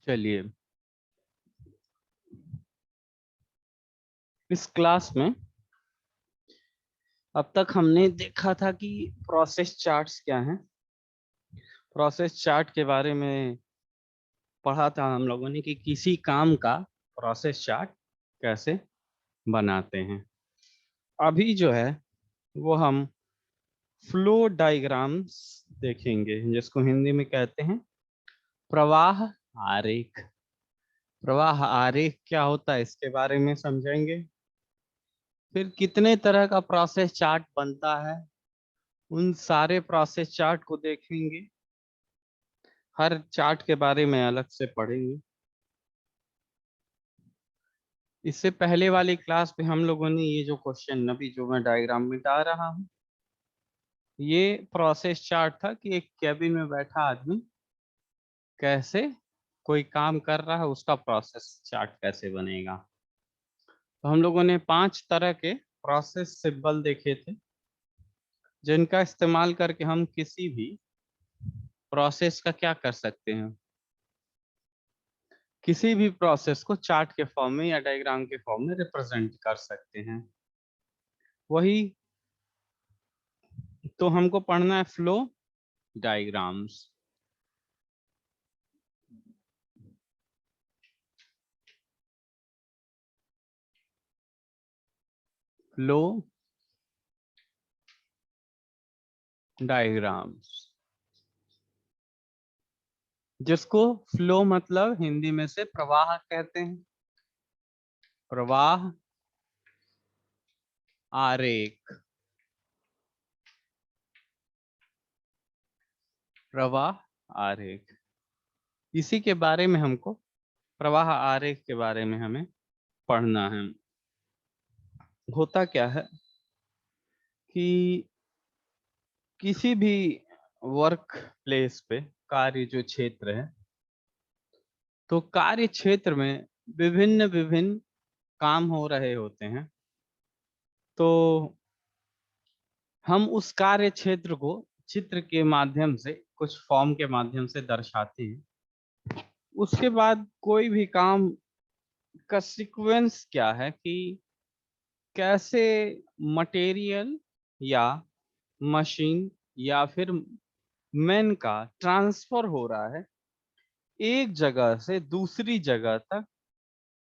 चलिए, इस क्लास में अब तक हमने देखा था कि प्रोसेस चार्ट्स क्या हैं। प्रोसेस चार्ट के बारे में पढ़ा था हम लोगों ने कि किसी काम का प्रोसेस चार्ट कैसे बनाते हैं। अभी जो है वो हम फ्लो डायग्राम्स देखेंगे, जिसको हिंदी में कहते हैं प्रवाह आरेख। प्रवाह आरेख क्या होता है इसके बारे में समझेंगे। फिर कितने तरह का प्रोसेस चार्ट बनता है उन सारे प्रोसेस चार्ट को देखेंगे। हर चार्ट के बारे में अलग से पढ़ेंगे। इससे पहले वाली क्लास में हम लोगों ने ये जो क्वेश्चन अभी जो मैं डायग्राम मिटा रहा हूँ, ये प्रोसेस चार्ट था कि एक कैबिन में बैठा आदमी कैसे कोई काम कर रहा है, उसका प्रोसेस चार्ट कैसे बनेगा। तो हम लोगों ने 5 तरह के प्रोसेस सिंबल देखे थे, जिनका इस्तेमाल करके हम किसी भी प्रोसेस का क्या कर सकते हैं, किसी भी प्रोसेस को चार्ट के फॉर्म में या डायग्राम के फॉर्म में रिप्रेजेंट कर सकते हैं। वही तो हमको पढ़ना है, फ्लो डायग्राम्स। फ्लो डायग्राम्स, जिसको फ्लो मतलब हिंदी में से प्रवाह कहते हैं। प्रवाह आरेख, प्रवाह आरेख, इसी के बारे में हमको, प्रवाह आरेख के बारे में हमें पढ़ना है। होता क्या है कि किसी भी वर्क प्लेस पे, कार्य जो क्षेत्र है, तो कार्य क्षेत्र में विभिन्न विभिन्न काम हो रहे होते हैं। तो हम उस कार्य क्षेत्र को चित्र के माध्यम से, कुछ फॉर्म के माध्यम से दर्शाते हैं। उसके बाद कोई भी काम का सीक्वेंस क्या है कि कैसे मटेरियल या मशीन या फिर मैन का ट्रांसफर हो रहा है एक जगह से दूसरी जगह तक।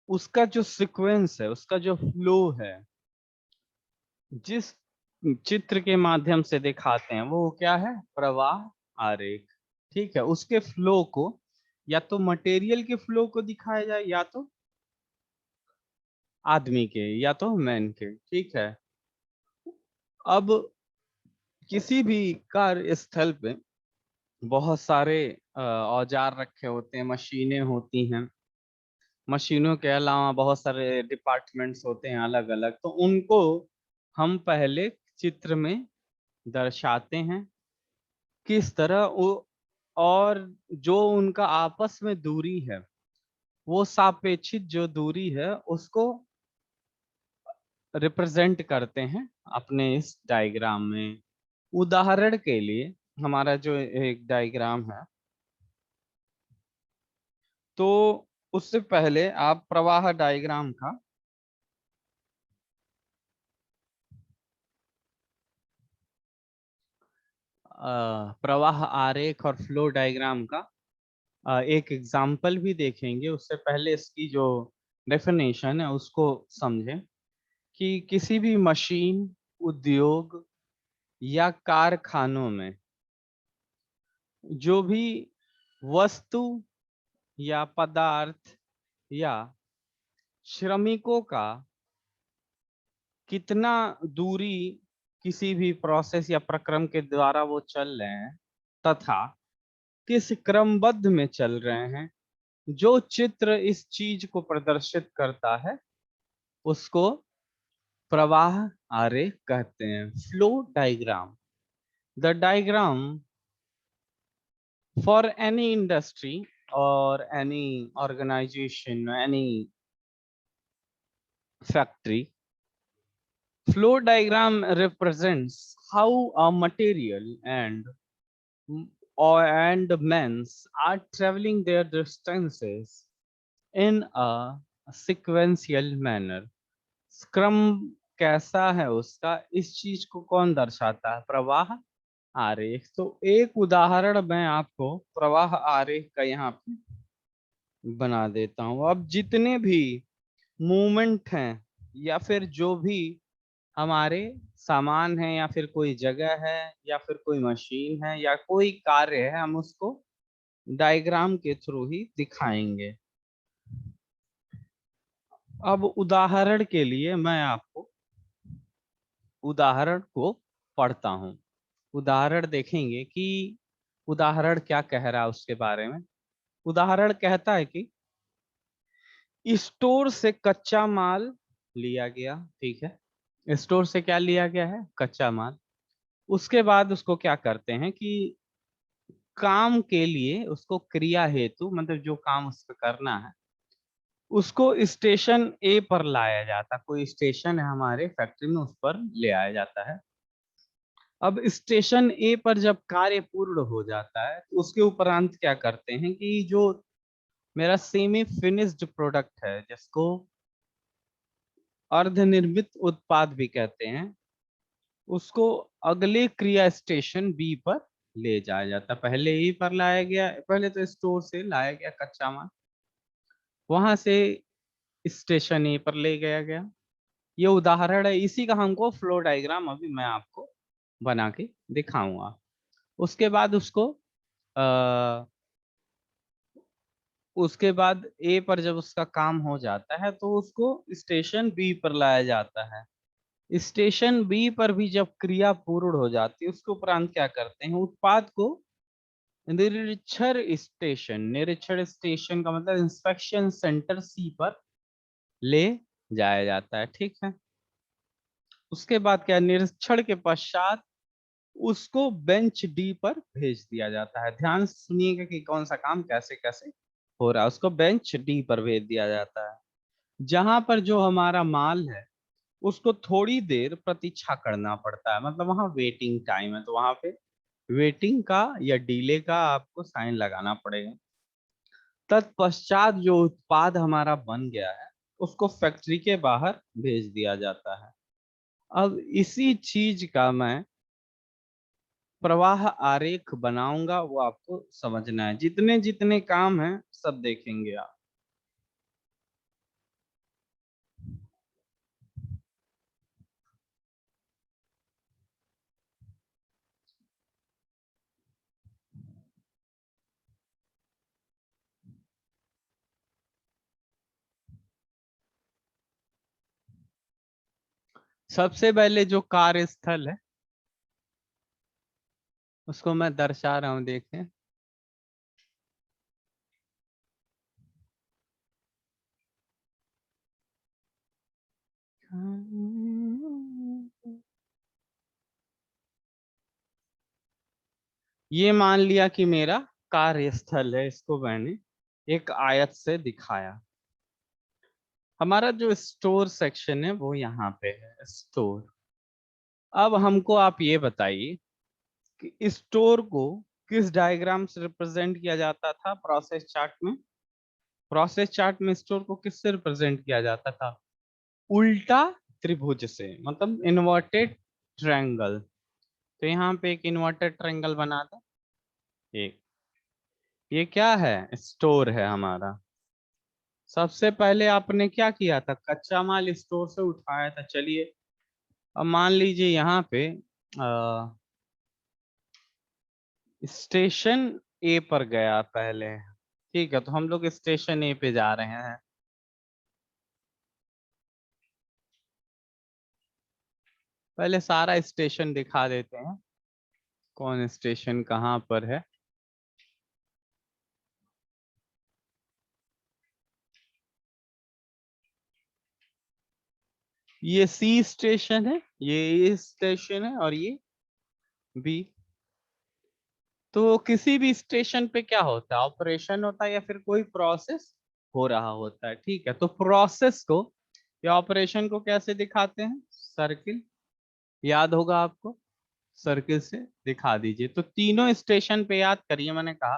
उसका जो सीक्वेंस है, उसका जो फ्लो है, जिस चित्र के माध्यम से दिखाते हैं, वो क्या है, प्रवाह आरेख। ठीक है, उसके फ्लो को या तो मटेरियल के फ्लो को दिखाया जाए, या तो आदमी के, या तो मैन के। ठीक है, अब किसी भी कार्य स्थल पे बहुत सारे औजार रखे होते हैं, मशीनें होती हैं। मशीनों के अलावा बहुत सारे डिपार्टमेंट्स होते हैं अलग अलग, तो उनको हम पहले चित्र में दर्शाते हैं किस तरह वो, और जो उनका आपस में दूरी है, वो सापेक्षित जो दूरी है उसको रिप्रेजेंट करते हैं अपने इस डायग्राम में। उदाहरण के लिए हमारा जो एक डायग्राम है, तो उससे पहले आप प्रवाह डायग्राम का प्रवाह आरेख और फ्लो डायग्राम का एक एग्जाम्पल भी देखेंगे। उससे पहले इसकी जो डेफिनेशन है उसको समझें कि किसी भी मशीन, उद्योग या कारखानों में जो भी वस्तु या पदार्थ या श्रमिकों का कितना दूरी किसी भी प्रोसेस या प्रक्रम के द्वारा वो चल रहे हैं, तथा किस क्रमबद्ध में चल रहे हैं, जो चित्र इस चीज को प्रदर्शित करता है उसको प्रवाह आरेख कहते हैं, flow diagram. The diagram for any industry or any organization, any factory, flow diagram represents how a material and and men's are traveling their distances in a sequential manner. क्रम कैसा है उसका, इस चीज को कौन दर्शाता है? प्रवाह आरेख। तो एक उदाहरण मैं आपको प्रवाह आरेख का यहाँ पे बना देता हूँ। अब जितने भी मूवमेंट हैं या फिर जो भी हमारे सामान है या फिर कोई जगह है या फिर कोई मशीन है या कोई कार्य है, हम उसको डायग्राम के थ्रू ही दिखाएंगे। अब उदाहरण के लिए मैं आपको उदाहरण को पढ़ता हूँ। उदाहरण देखेंगे कि उदाहरण क्या कह रहा है उसके बारे में। उदाहरण कहता है कि स्टोर से कच्चा माल लिया गया, ठीक है। स्टोर से क्या लिया गया है? कच्चा माल। उसके बाद उसको क्या करते हैं कि काम के लिए उसको क्रिया हेतु, मतलब जो काम उसको करना है, उसको स्टेशन ए पर लाया जाता। कोई स्टेशन है हमारे फैक्ट्री में, उस पर ले आया जाता है। अब स्टेशन ए पर जब कार्य पूर्ण हो जाता है तो उसके उपरांत क्या करते हैं कि जो मेरा सेमी फिनिश्ड प्रोडक्ट है, जिसको अर्धनिर्मित उत्पाद भी कहते हैं, उसको अगले क्रिया स्टेशन बी पर ले जाया जाता। पहले ई पर लाया गया, पहले तो स्टोर से लाया गया कच्चा माल, वहां से स्टेशन ए पर ले गया गया। ये उदाहरण है, इसी का हमको फ्लो डायग्राम अभी मैं आपको बना के दिखाऊंगा। उसके बाद आ, उसके बाद ए पर जब उसका काम हो जाता है तो उसको स्टेशन बी पर लाया जाता है। स्टेशन बी पर भी जब क्रिया पूर्ण हो जाती है उसके उपरांत क्या करते हैं, उत्पाद को निरीक्षण स्टेशन का मतलब इंस्पेक्शन सेंटर सी पर ले जाया जाता है, ठीक है। उसके बाद क्या, निरीक्षण के पश्चात उसको बेंच डी पर भेज दिया जाता है। ध्यान से सुनिएगा कि कौन सा काम कैसे कैसे हो रहा है। उसको बेंच डी पर भेज दिया जाता है, जहां पर जो हमारा माल है उसको थोड़ी देर प्रतीक्षा करना पड़ता है, मतलब वहां वेटिंग टाइम है, तो वहां पे वेटिंग का या डिले का आपको साइन लगाना पड़ेगा। तत्पश्चात जो उत्पाद हमारा बन गया है उसको फैक्ट्री के बाहर भेज दिया जाता है। अब इसी चीज का मैं प्रवाह आरेख बनाऊंगा, वो आपको समझना है। जितने जितने काम हैं सब देखेंगे आप। सबसे पहले जो कार्यस्थल है उसको मैं दर्शा रहा हूं, देखें। ये मान लिया कि मेरा कार्यस्थल है, इसको मैंने एक आयत से दिखाया। हमारा जो स्टोर सेक्शन है वो यहाँ पे है, स्टोर। अब हमको आप ये बताइए कि स्टोर को किस डायग्राम से रिप्रेजेंट किया जाता था प्रोसेस चार्ट में? प्रोसेस चार्ट में स्टोर को किससे रिप्रेजेंट किया जाता था? उल्टा त्रिभुज से, मतलब इन्वर्टेड ट्रायंगल। तो यहाँ पे एक इन्वर्टेड ट्रायंगल बना था एक। ये क्या है? स्टोर है हमारा। सबसे पहले आपने क्या किया था? कच्चा माल स्टोर से उठाया था। चलिए अब मान लीजिए यहाँ पे स्टेशन ए पर गया पहले, ठीक है। तो हम लोग स्टेशन ए पे जा रहे हैं। पहले सारा स्टेशन दिखा देते हैं, कौन स्टेशन कहाँ पर है। ये सी स्टेशन है, ये ए स्टेशन है और ये बी। तो किसी भी स्टेशन पे क्या होता है? ऑपरेशन होता है या फिर कोई प्रोसेस हो रहा होता है, ठीक है। तो प्रोसेस को या ऑपरेशन को कैसे दिखाते हैं? सर्किल, याद होगा आपको। सर्किल से दिखा दीजिए। तो तीनों स्टेशन पे याद करिए, मैंने कहा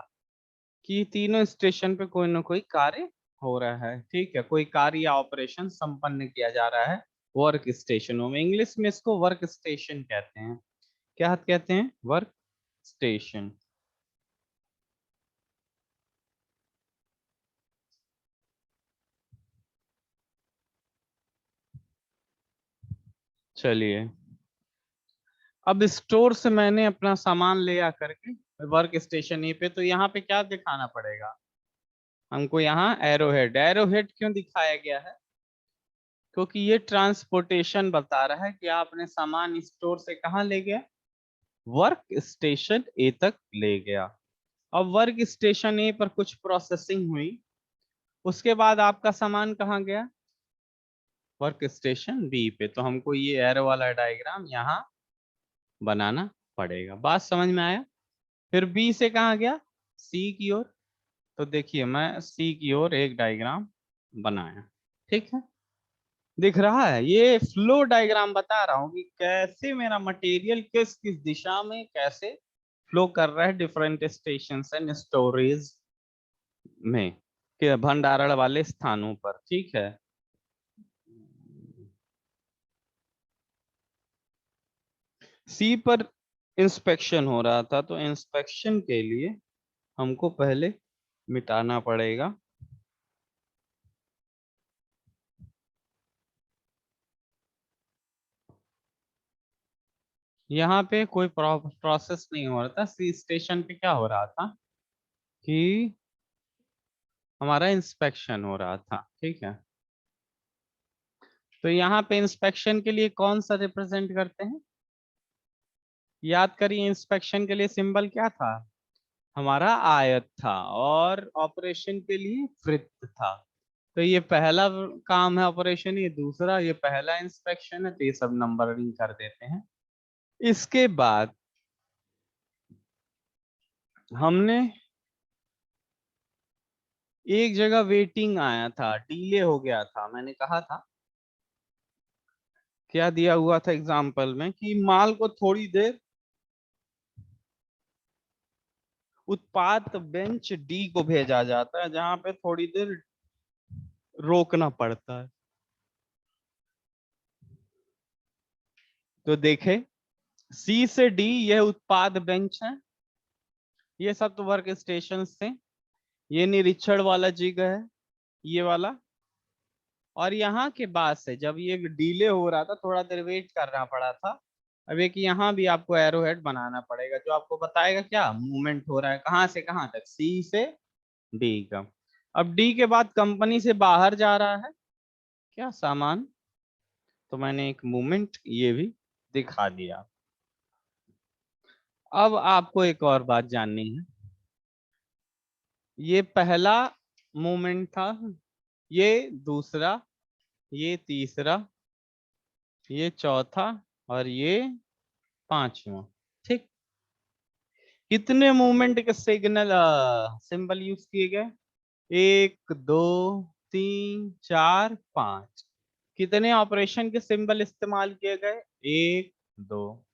कि तीनों स्टेशन पे कोई ना कोई कार्य हो रहा है, ठीक है, कोई कार्य या ऑपरेशन संपन्न किया जा रहा है वर्क स्टेशनों में। इंग्लिश में इसको वर्क स्टेशन कहते हैं। क्या कहते हैं? Work station. चलिए, अब स्टोर से मैंने अपना सामान ले आ करके वर्क स्टेशन ही पे, तो यहाँ पे क्या दिखाना पड़ेगा हमको? यहाँ एरोहेड। एरोहेड क्यों दिखाया गया है? क्योंकि ये ट्रांसपोर्टेशन बता रहा है कि आपने सामान स्टोर से कहाँ ले गया, वर्क स्टेशन ए तक ले गया। अब वर्क स्टेशन ए पर कुछ प्रोसेसिंग हुई, उसके बाद आपका सामान कहाँ गया? वर्क स्टेशन बी पे। तो हमको ये एरो वाला डायग्राम यहाँ बनाना पड़ेगा। बात समझ में आया? फिर बी से कहाँ गया? सी की ओर। तो देखिए, मैं सी की ओर एक डायग्राम बनाया, ठीक है। दिख रहा है? ये फ्लो डायग्राम बता रहा हूँ कि कैसे मेरा मटेरियल किस किस दिशा में कैसे फ्लो कर रहा है डिफरेंट स्टेशन एंड स्टोरेज में, के भंडारण वाले स्थानों पर, ठीक है। सी पर इंस्पेक्शन हो रहा था, तो इंस्पेक्शन के लिए हमको पहले मिटाना पड़ेगा। यहाँ पे कोई प्रोसेस नहीं हो रहा था। सी स्टेशन पे क्या हो रहा था कि हमारा इंस्पेक्शन हो रहा था, ठीक है। तो यहाँ पे इंस्पेक्शन के लिए कौन सा रिप्रेजेंट करते हैं? याद करिए, इंस्पेक्शन के लिए सिंबल क्या था? हमारा आयत था, और ऑपरेशन के लिए वृत्त था। तो ये पहला काम है ऑपरेशन, ये दूसरा, ये पहला इंस्पेक्शन है, तो ये सब नंबरिंग कर देते हैं। इसके बाद हमने एक जगह वेटिंग आया था, डिले हो गया था। मैंने कहा था, क्या दिया हुआ था एग्जाम्पल में, कि माल को थोड़ी देर उत्पाद बेंच डी को भेजा जाता है, जहां पे थोड़ी देर रोकना पड़ता है। तो देखे, सी से डी यह उत्पाद बेंच है, ये सब तो वर्क स्टेशन थे। ये निरीक्षण वाला जगह है, ये वाला। और यहाँ के बाद से जब ये डिले हो रहा था, थोड़ा देर वेट करना पड़ा था। अब एक यहाँ भी आपको एरोहेड बनाना पड़ेगा, जो आपको बताएगा क्या मूवमेंट हो रहा है, कहाँ से कहाँ तक, सी से डी का। अब डी के बाद कंपनी से बाहर जा रहा है क्या सामान, तो मैंने एक मूवमेंट ये भी दिखा दिया। अब आपको एक और बात जाननी है। ये पहला मूवमेंट था, ये दूसरा, ये तीसरा, ये चौथा, और ये पांचवा, ठीक। कितने मूवमेंट के सिग्नल सिंबल यूज किए गए? एक, दो, तीन, चार, पांच। कितने ऑपरेशन के सिंबल इस्तेमाल किए गए? एक, दो।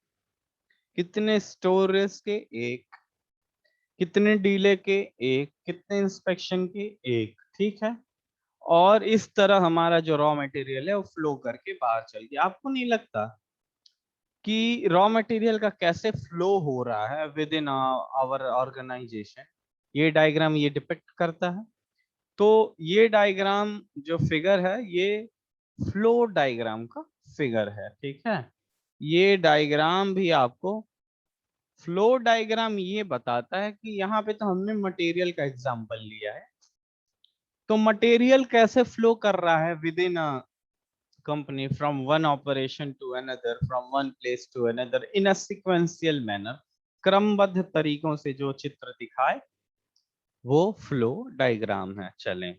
कितने स्टोरेज के? एक। कितने डीले के? एक। कितने इंस्पेक्शन के? एक, ठीक है। और इस तरह हमारा जो रॉ मटेरियल है वो फ्लो करके बाहर चल गया। आपको नहीं लगता कि रॉ मटेरियल का कैसे फ्लो हो रहा है विद इन आवर ऑर्गेनाइजेशन, ये डायग्राम ये डिपिक्ट करता है। तो ये डायग्राम जो फिगर है, ये फ्लो डायग्राम का फिगर है, ठीक है। ये डायग्राम भी आपको, फ्लो डायग्राम ये बताता है कि यहाँ पे तो हमने मटेरियल का एग्जांपल लिया है, तो मटेरियल कैसे फ्लो कर रहा है within a company, from one operation to another, from one place to another, in a sequential manner, क्रमबद्ध तरीकों से जो चित्र दिखाए, वो फ्लो डायग्राम है। चलें,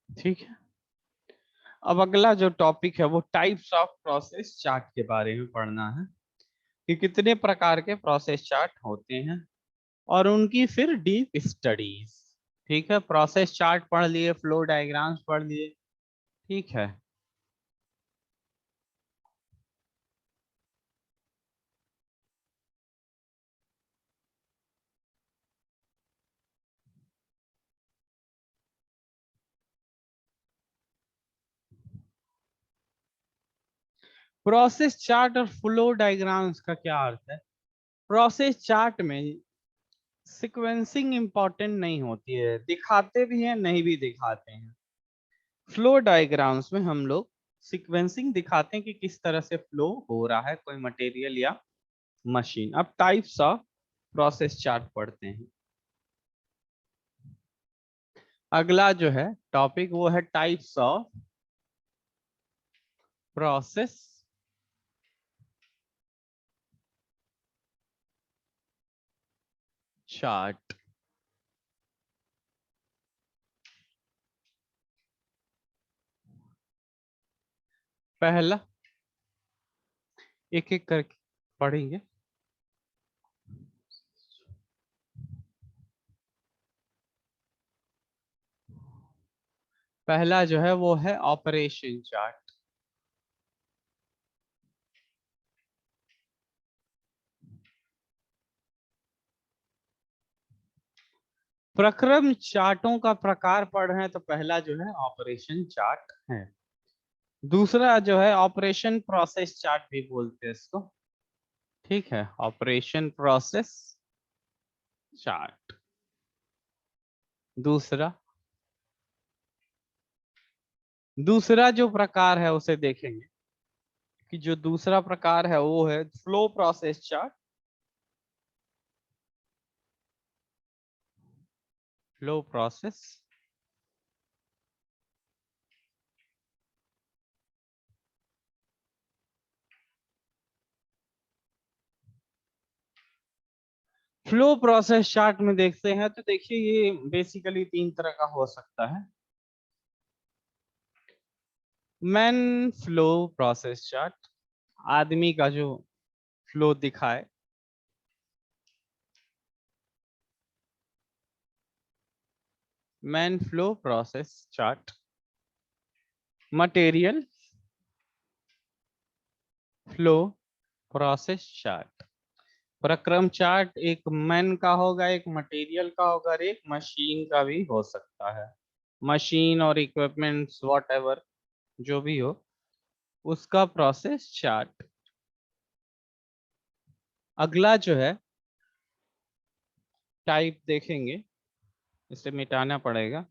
ठीक है। अब अगला जो टॉपिक है वो टाइप्स ऑफ प्रोसेस चार्ट के बारे में पढ़ना है। कि कितने प्रकार के प्रोसेस चार्ट होते हैं और उनकी फिर डीप स्टडीज। ठीक है, प्रोसेस चार्ट पढ़ लिए, फ्लो डायग्राम्स पढ़ लिए। ठीक है, प्रोसेस चार्ट और फ्लो डायग्राम्स का क्या अर्थ है? प्रोसेस चार्ट में सीक्वेंसिंग इंपॉर्टेंट नहीं होती है, दिखाते भी हैं नहीं भी दिखाते हैं। फ्लो डायग्राम्स में हम लोग सीक्वेंसिंग दिखाते हैं कि किस तरह से फ्लो हो रहा है कोई मटेरियल या मशीन। अब टाइप्स ऑफ प्रोसेस चार्ट पढ़ते हैं। अगला जो है टॉपिक वो है टाइप्स ऑफ प्रोसेस चार्ट। पहला, एक एक करके पढ़ेंगे। पहला जो है वो है ऑपरेशन चार्ट। प्रक्रम चार्टों का प्रकार पढ़ रहे हैं तो पहला जो है ऑपरेशन चार्ट है। दूसरा जो है ऑपरेशन प्रोसेस चार्ट भी बोलते हैं इसको। ठीक है, ऑपरेशन प्रोसेस चार्ट। दूसरा दूसरा जो प्रकार है उसे देखेंगे कि जो दूसरा प्रकार है वो है flow process chart. Flow process flow process chart में देखते हैं तो देखिए ये बेसिकली तीन तरह का हो सकता है। मैन फ्लो प्रोसेस चार्ट, आदमी का जो फ्लो दिखाए। Man flow process chart. Material flow process chart. प्रक्रम चार्ट एक मैन का होगा, एक मटेरियल का होगा और एक मशीन का भी हो सकता है। मशीन और इक्विपमेंट्स वॉट एवर जो भी हो उसका प्रोसेस चार्ट। अगला जो है टाइप देखेंगे, इसे मिटाना पड़ेगा।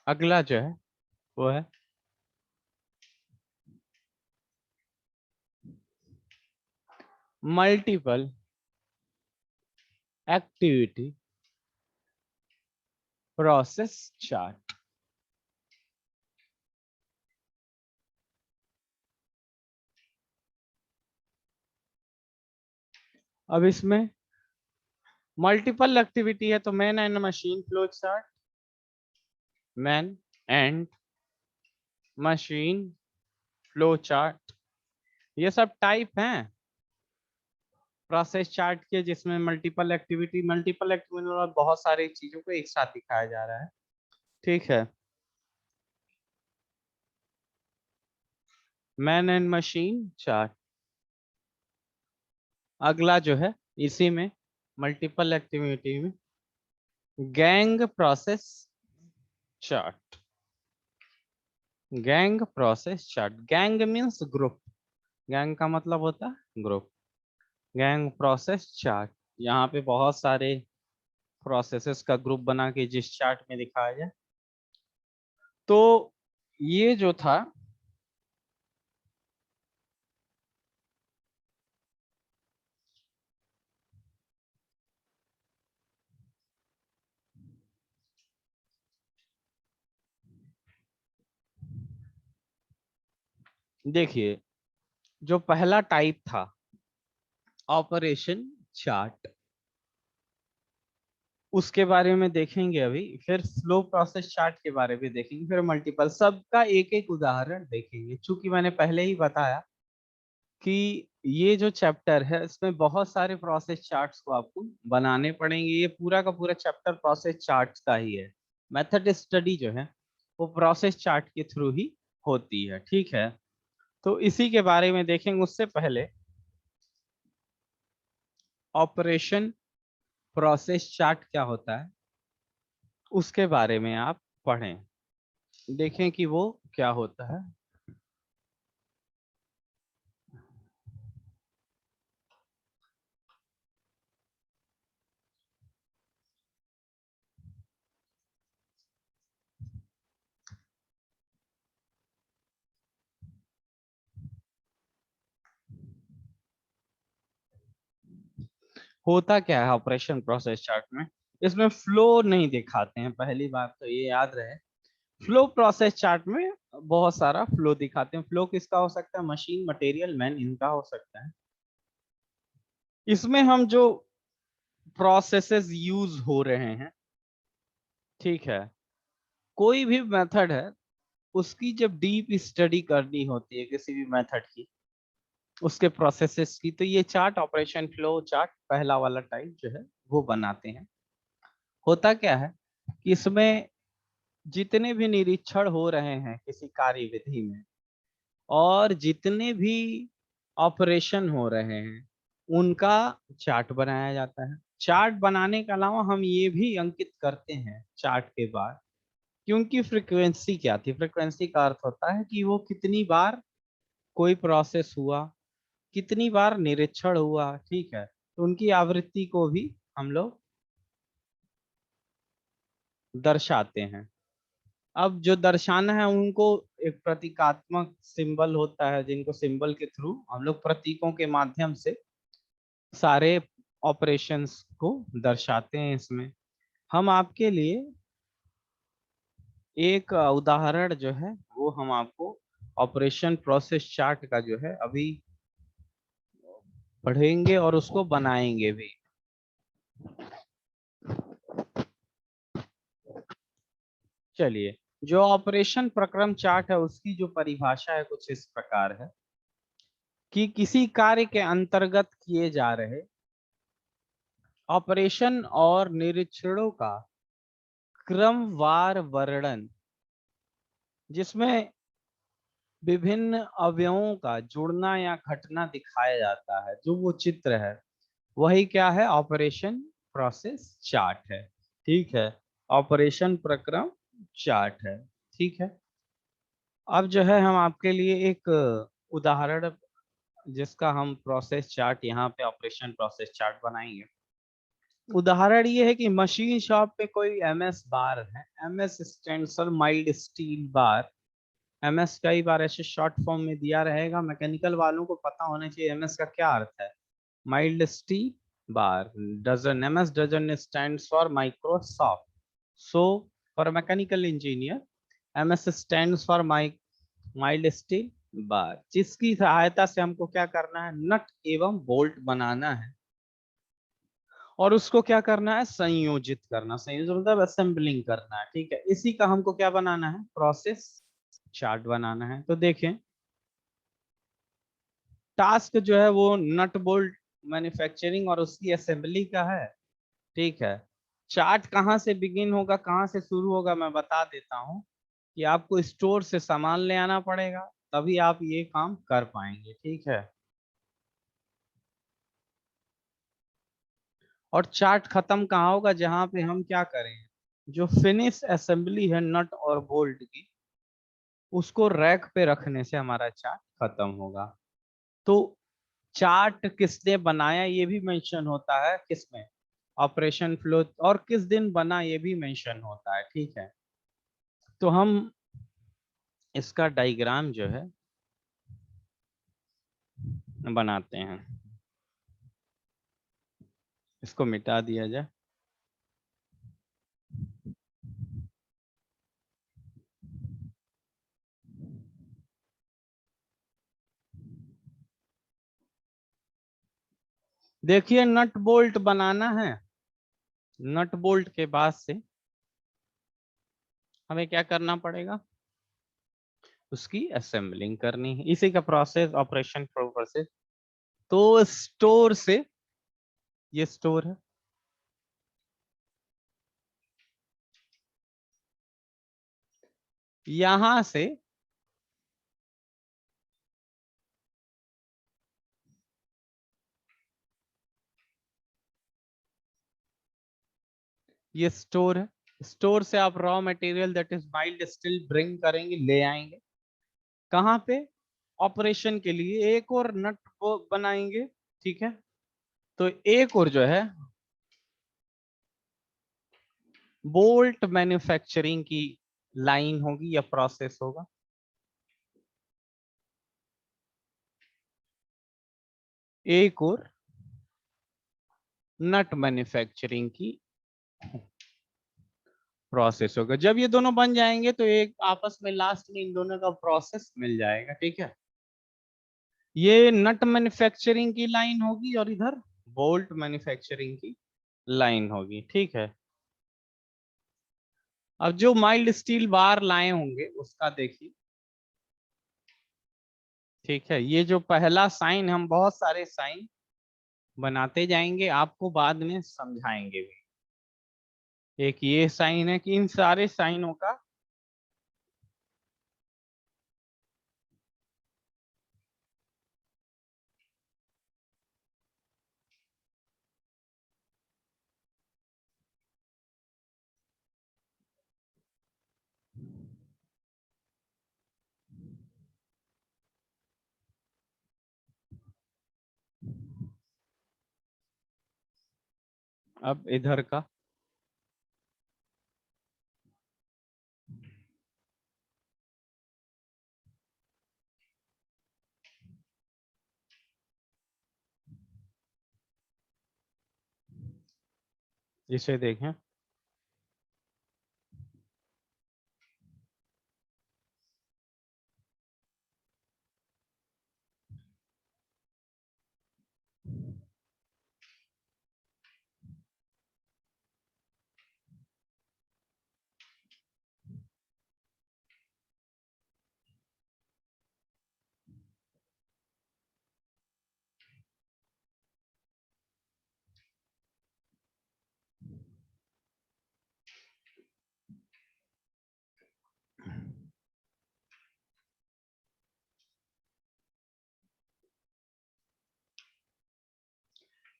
अगला जो है वो है मल्टीपल एक्टिविटी प्रोसेस चार्ट। अब इसमें मल्टीपल एक्टिविटी है तो man and machine flow chart. Man and machine flow chart, ये सब टाइप हैं प्रोसेस चार्ट के जिसमें मल्टीपल एक्टिविटी और बहुत सारी चीजों को एक साथ दिखाया जा रहा है। ठीक है, मैन एंड मशीन चार्ट। अगला जो है इसी में मल्टीपल एक्टिविटी में gang process chart. Gang process chart, gang means group, gang का मतलब होता है ग्रुप। गैंग प्रोसेस चार्ट, यहाँ पे बहुत सारे प्रोसेसेस का ग्रुप बना के जिस चार्ट में दिखाया जाए। तो ये जो था देखिए, जो पहला टाइप था ऑपरेशन चार्ट, उसके बारे में देखेंगे अभी, फिर फ्लो प्रोसेस चार्ट के बारे में देखेंगे, फिर मल्टीपल, सबका एक एक उदाहरण देखेंगे। चूंकि मैंने पहले ही बताया कि ये जो चैप्टर है इसमें बहुत सारे प्रोसेस चार्ट्स को आपको बनाने पड़ेंगे। ये पूरा का पूरा चैप्टर प्रोसेस चार्ट्स का ही है। मेथड स्टडी जो है वो प्रोसेस चार्ट के थ्रू ही होती है, ठीक है। तो इसी के बारे में देखेंगे। उससे पहले ऑपरेशन प्रोसेस चार्ट क्या होता है उसके बारे में आप पढ़ें, देखें कि वो क्या होता है। होता क्या है ऑपरेशन प्रोसेस चार्ट में, इसमें फ्लो नहीं दिखाते हैं, पहली बात तो ये याद रहे। फ्लो प्रोसेस चार्ट में बहुत सारा फ्लो दिखाते हैं। फ्लो किसका हो सकता है, मशीन, मटेरियल, मैन, इनका हो सकता है। इसमें हम जो प्रोसेसेस यूज हो रहे हैं, ठीक है, कोई भी मेथड है उसकी जब डीप स्टडी करनी होती है किसी भी मेथड की, उसके प्रोसेसेस की, तो ये चार्ट, ऑपरेशन फ्लो चार्ट पहला वाला टाइप जो है वो बनाते हैं। होता क्या है कि इसमें जितने भी निरीक्षण हो रहे हैं किसी कार्यविधि में, और जितने भी ऑपरेशन हो रहे हैं, उनका चार्ट बनाया जाता है। चार्ट बनाने के अलावा हम ये भी अंकित करते हैं चार्ट के बाद, क्योंकि फ्रीक्वेंसी क्या थी, फ्रीक्वेंसी का अर्थ होता है कि वो कितनी बार कोई प्रोसेस हुआ, कितनी बार निरीक्षण हुआ, ठीक है, तो उनकी आवृत्ति को भी हम लोग दर्शाते हैं। अब जो दर्शाना है उनको एक प्रतीकात्मक सिंबल होता है, जिनको सिंबल के थ्रू हम लोग प्रतीकों के माध्यम से सारे ऑपरेशंस को दर्शाते हैं। इसमें हम आपके लिए एक उदाहरण जो है वो हम आपको ऑपरेशन प्रोसेस चार्ट का जो है अभी पढ़ेंगे और उसको बनाएंगे भी। चलिए, जो ऑपरेशन प्रक्रम चार्ट है उसकी जो परिभाषा है कुछ इस प्रकार है कि किसी कार्य के अंतर्गत किए जा रहे ऑपरेशन और निरीक्षणों का क्रमवार वर्णन, जिसमें विभिन्न अवयवों का जुड़ना या घटना दिखाया जाता है, जो वो चित्र है वही क्या है, ऑपरेशन प्रोसेस चार्ट है, ठीक है, ऑपरेशन प्रक्रम चार्ट है, ठीक है। अब जो है हम आपके लिए एक उदाहरण, जिसका हम प्रोसेस चार्ट यहाँ पे ऑपरेशन प्रोसेस चार्ट बनाएंगे। उदाहरण ये है कि मशीन शॉप पे कोई एमएस बार है, MS stands for mild steel bar. MS कई बार ऐसे शॉर्ट फॉर्म में दिया रहेगा, मैकेनिकल वालों को पता होना चाहिए एमएस का क्या अर्थ है। Mild steel bar doesn't, MS doesn't stands for Microsoft. So for mechanical engineer MS stands for mild steel bar, जिसकी सहायता से हमको क्या करना है, नट एवं बोल्ट बनाना है, और उसको क्या करना है, संयोजित करना। संयोजित मतलब असेंबलिंग करना है, ठीक है। इसी का हमको क्या बनाना है, प्रोसेस चार्ट बनाना है। तो देखें, टास्क जो है वो नट बोल्ट मैन्युफैक्चरिंग और उसकी असेंबली का है, ठीक है। चार्ट कहाँ से बिगिन होगा, कहाँ से शुरू होगा, मैं बता देता हूँ कि आपको स्टोर से सामान ले आना पड़ेगा, तभी आप ये काम कर पाएंगे, ठीक है। और चार्ट खत्म कहाँ होगा, जहां पे हम क्या करें, जो फिनिश असेंबली है नट और बोल्ट की, उसको रैक पे रखने से हमारा चार्ट खत्म होगा। तो चार्ट किसने बनाया ये भी मेंशन होता है किसमें, ऑपरेशन फ्लो, और किस दिन बना ये भी मेंशन होता है, ठीक है। तो हम इसका डायग्राम जो है बनाते हैं, इसको मिटा दिया जाए। देखिए नट बोल्ट बनाना है, नट बोल्ट के बाद से हमें क्या करना पड़ेगा, उसकी असेंबलिंग करनी है, इसी का प्रोसेस, ऑपरेशन प्रोसेस। तो स्टोर से, ये स्टोर है, यहां से ये स्टोर है, स्टोर से आप raw material that is mild steel bring करेंगे, ले आएंगे कहाँ पे, ऑपरेशन के लिए एक और नट बनाएंगे। ठीक है, तो एक और जो है बोल्ट मैन्युफैक्चरिंग की लाइन होगी या प्रोसेस होगा। एक और नट मैन्युफैक्चरिंग की प्रोसेस होगा। जब ये दोनों बन जाएंगे तो एक आपस में लास्ट में इन दोनों का प्रोसेस मिल जाएगा। ठीक है, ये नट मैन्युफैक्चरिंग की लाइन होगी और इधर बोल्ट मैन्युफैक्चरिंग की लाइन होगी। ठीक है, अब जो माइल्ड स्टील बार लाए होंगे उसका देखिए। ठीक है, ये जो पहला साइन, हम बहुत सारे साइन बनाते जाएंगे, आपको बाद में समझाएंगे भी। एक ये साइन है कि इन सारे साइनों का अब इधर का इसे देखें।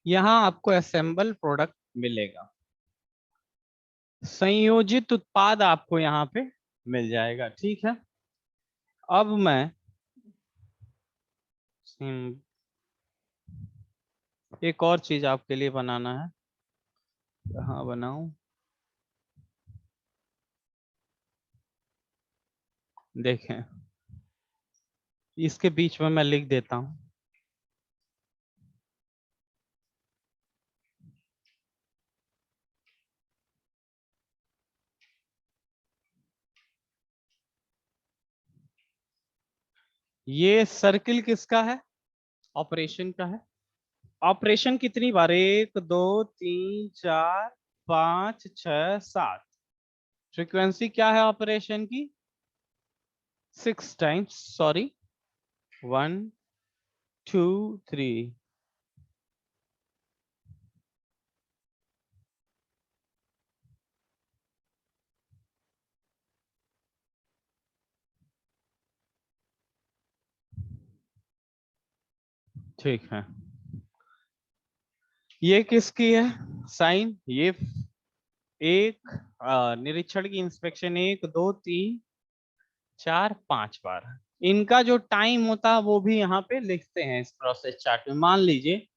यहाँ आपको असेंबल प्रोडक्ट मिलेगा, संयोजित उत्पाद आपको यहाँ पे मिल जाएगा। ठीक है, अब मैं एक और चीज आपके लिए बनाना है, कहाँ बनाऊं, देखें इसके बीच में मैं लिख देता हूं। ये सर्किल किसका है, ऑपरेशन का है। ऑपरेशन कितनी बार, एक दो तीन चार पांच छह सात, फ्रीक्वेंसी क्या है ऑपरेशन की, 6 टाइम्स, सॉरी 1 2 3। ठीक है, ये किसकी है साइन, ये एक निरीक्षण की इंस्पेक्शन 1 2 3 4 5 बार, इनका जो टाइम होता है वो भी यहाँ पे लिखते हैं इस प्रोसेस चार्ट में। मान लीजिए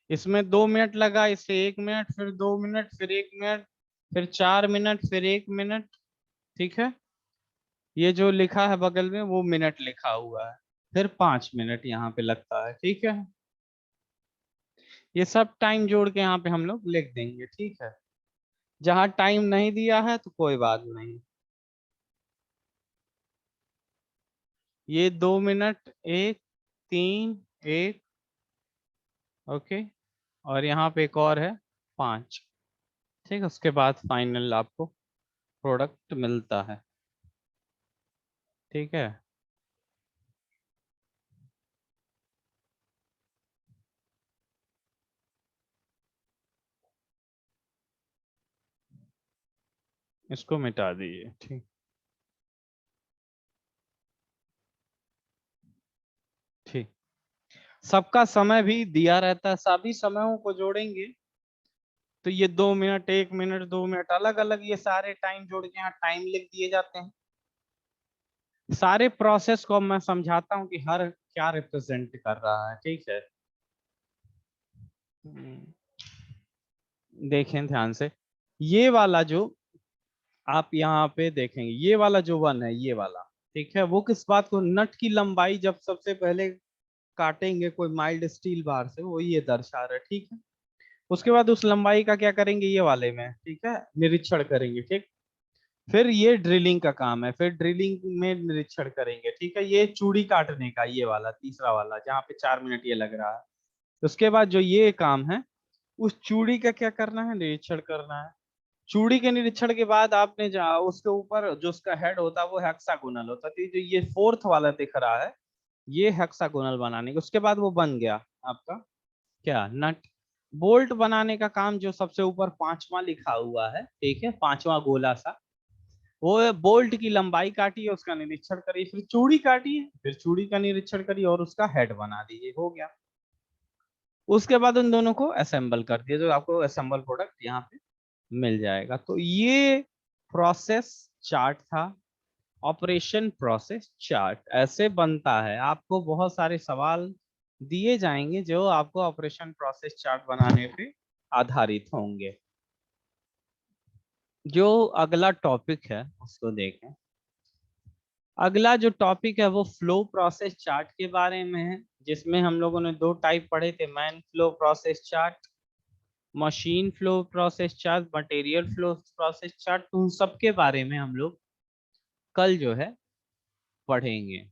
इसमें 2 मिनट लगा, इसे 1 मिनट, फिर 2 मिनट, फिर 1 मिनट, फिर 4 मिनट, फिर 1 मिनट। ठीक है, ये जो लिखा है बगल में वो मिनट लिखा हुआ है, फिर 5 मिनट यहाँ पे लगता है। ठीक है, ये सब टाइम जोड़ के यहाँ पे हम लोग लिख देंगे। ठीक है, जहाँ टाइम नहीं दिया है तो कोई बात नहीं, ये 2 मिनट एक, 3 1 ओके, और यहाँ पे एक और है 5। ठीक है, उसके बाद फाइनल आपको प्रोडक्ट मिलता है। ठीक है, इसको मिटा दीजिए। ठीक, ठीक। सबका समय भी दिया रहता है, सभी समयों को जोड़ेंगे तो ये 2 मिनट, 1 मिनट, 2 मिनट, अलग अलग ये सारे टाइम जोड़ के यहाँ टाइम लिख दिए जाते हैं। सारे प्रोसेस को मैं समझाता हूँ कि हर क्या रिप्रेजेंट कर रहा है। ठीक है, देखें ध्यान से, ये वाला जो आप यहाँ पे देखेंगे, ये वाला जो 1 है, ये वाला, ठीक है, वो किस बात को, नट की लंबाई जब सबसे पहले काटेंगे कोई माइल्ड स्टील बार से, वो ये दर्शा रहा है। ठीक है, उसके बाद उस लंबाई का क्या करेंगे, ये वाले में, ठीक है, निरीक्षण करेंगे। ठीक, फिर ये ड्रिलिंग का काम है, फिर ड्रिलिंग में निरीक्षण करेंगे। ठीक है, ये चूड़ी काटने का, ये वाला तीसरा वाला जहाँ पे 4 मिनट ये लग रहा है। उसके बाद जो ये काम है, उस चूड़ी का क्या करना है, निरीक्षण करना है। चूड़ी के निरीक्षण के बाद आपने उसके ऊपर जो उसका हेड होता है वो हेक्सागोनल होता है, तो जो ये फोर्थ वाला दिख रहा है, ये हेक्सागोनल बनाने के, उसके बाद वो बन गया आपका क्या, नट। बोल्ट बनाने का काम जो सबसे ऊपर 5वां लिखा हुआ है, ठीक है, 5वां गोला सा, वो बोल्ट की लंबाई काटिए, उसका निरीक्षण करिए, फिर चूड़ी काटिए, फिर चूड़ी का निरीक्षण करिए और उसका हेड बना दीजिए, हो गया। उसके बाद उन दोनों को असेंबल कर दिए, तो आपको असेंबल प्रोडक्ट यहाँ पे मिल जाएगा। तो ये प्रोसेस चार्ट था, ऑपरेशन प्रोसेस चार्ट ऐसे बनता है। आपको बहुत सारे सवाल दिए जाएंगे जो आपको ऑपरेशन प्रोसेस चार्ट बनाने पे आधारित होंगे। जो अगला टॉपिक है उसको देखें। अगला जो टॉपिक है वो फ्लो प्रोसेस चार्ट के बारे में है, जिसमें हम लोगों ने 2 टाइप पढ़े थे, man flow process chart, machine flow process chart, material flow process chart. तो उन सब के बारे में हम लोग कल जो है पढ़ेंगे।